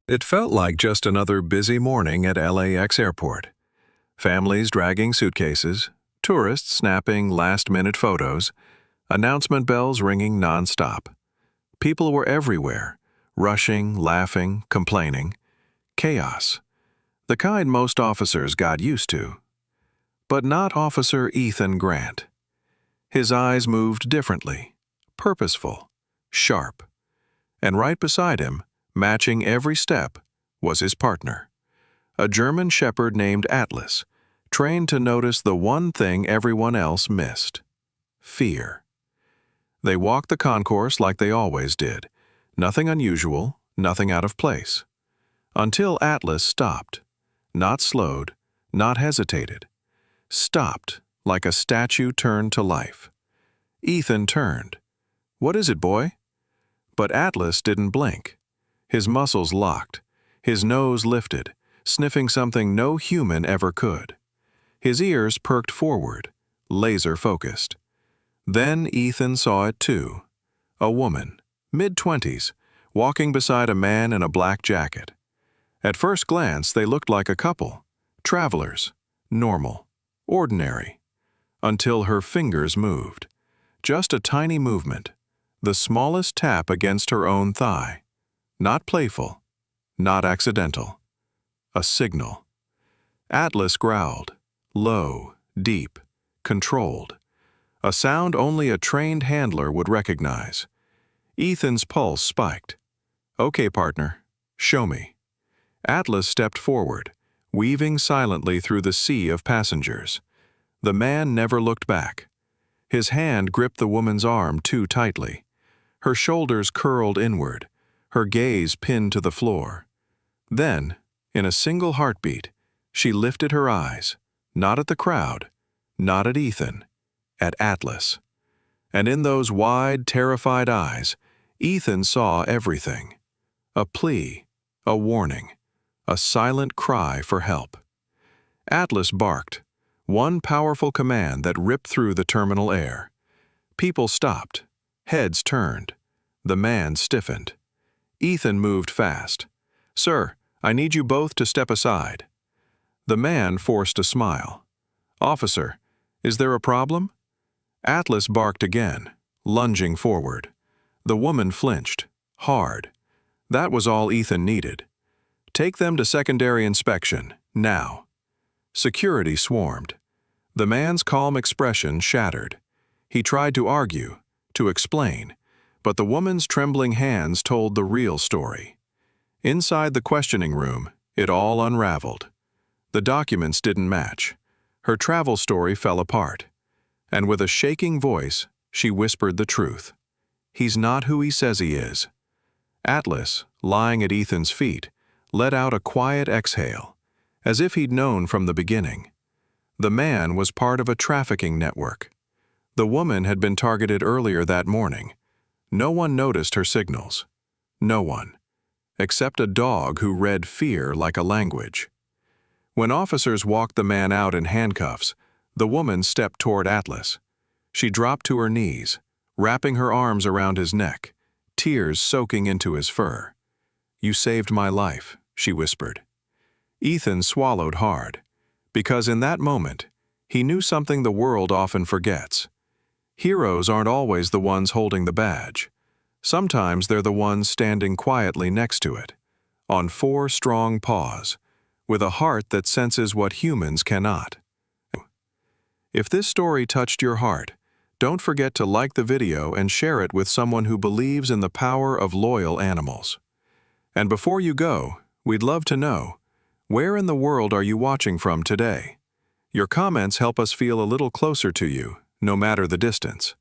It felt like just another busy morning at LAX airport. Families dragging suitcases, tourists snapping last-minute photos, announcement bells ringing non-stop. People were everywhere, rushing, laughing, complaining. Chaos. The kind most officers got used to. But not Officer Ethan Grant. His eyes moved differently, purposeful, sharp. And right beside him, matching every step, was his partner, a German shepherd named Atlas, trained to notice the one thing everyone else missed: fear. They walked the concourse like they always did, nothing unusual, nothing out of place. Until Atlas stopped, not slowed, not hesitated. Stopped, like a statue turned to life. Ethan turned. "What is it, boy?" But Atlas didn't blink. His muscles locked, his nose lifted, sniffing something no human ever could. His ears perked forward, laser-focused. Then Ethan saw it too. A woman, mid-20s, walking beside a man in a black jacket. At first glance, they looked like a couple, travelers, normal, ordinary, until her fingers moved. Just a tiny movement, the smallest tap against her own thigh. Not playful, not accidental. A signal. Atlas growled, low, deep, controlled. A sound only a trained handler would recognize. Ethan's pulse spiked. "Okay, partner, show me." Atlas stepped forward, weaving silently through the sea of passengers. The man never looked back. His hand gripped the woman's arm too tightly. Her shoulders curled inward, her gaze pinned to the floor. Then, in a single heartbeat, she lifted her eyes, not at the crowd, not at Ethan, at Atlas. And in those wide, terrified eyes, Ethan saw everything. A plea, a warning, a silent cry for help. Atlas barked, one powerful command that ripped through the terminal air. People stopped, heads turned. The man stiffened. Ethan moved fast. "Sir, I need you both to step aside." The man forced a smile. "Officer, is there a problem?" Atlas barked again, lunging forward. The woman flinched, hard. That was all Ethan needed. "Take them to secondary inspection, now." Security swarmed. The man's calm expression shattered. He tried to argue, to explain, but the woman's trembling hands told the real story. Inside the questioning room, it all unraveled. The documents didn't match. Her travel story fell apart. And with a shaking voice, she whispered the truth. "He's not who he says he is." Atlas, lying at Ethan's feet, let out a quiet exhale, as if he'd known from the beginning. The man was part of a trafficking network. The woman had been targeted earlier that morning. No one noticed her signals. No one. Except a dog who read fear like a language. When officers walked the man out in handcuffs, the woman stepped toward Atlas. She dropped to her knees, wrapping her arms around his neck, tears soaking into his fur. "You saved my life," she whispered. Ethan swallowed hard, because in that moment, he knew something the world often forgets. Heroes aren't always the ones holding the badge. Sometimes they're the ones standing quietly next to it, on four strong paws, with a heart that senses what humans cannot. If this story touched your heart, don't forget to like the video and share it with someone who believes in the power of loyal animals. And before you go, we'd love to know, where in the world are you watching from today? Your comments help us feel a little closer to you, no matter the distance.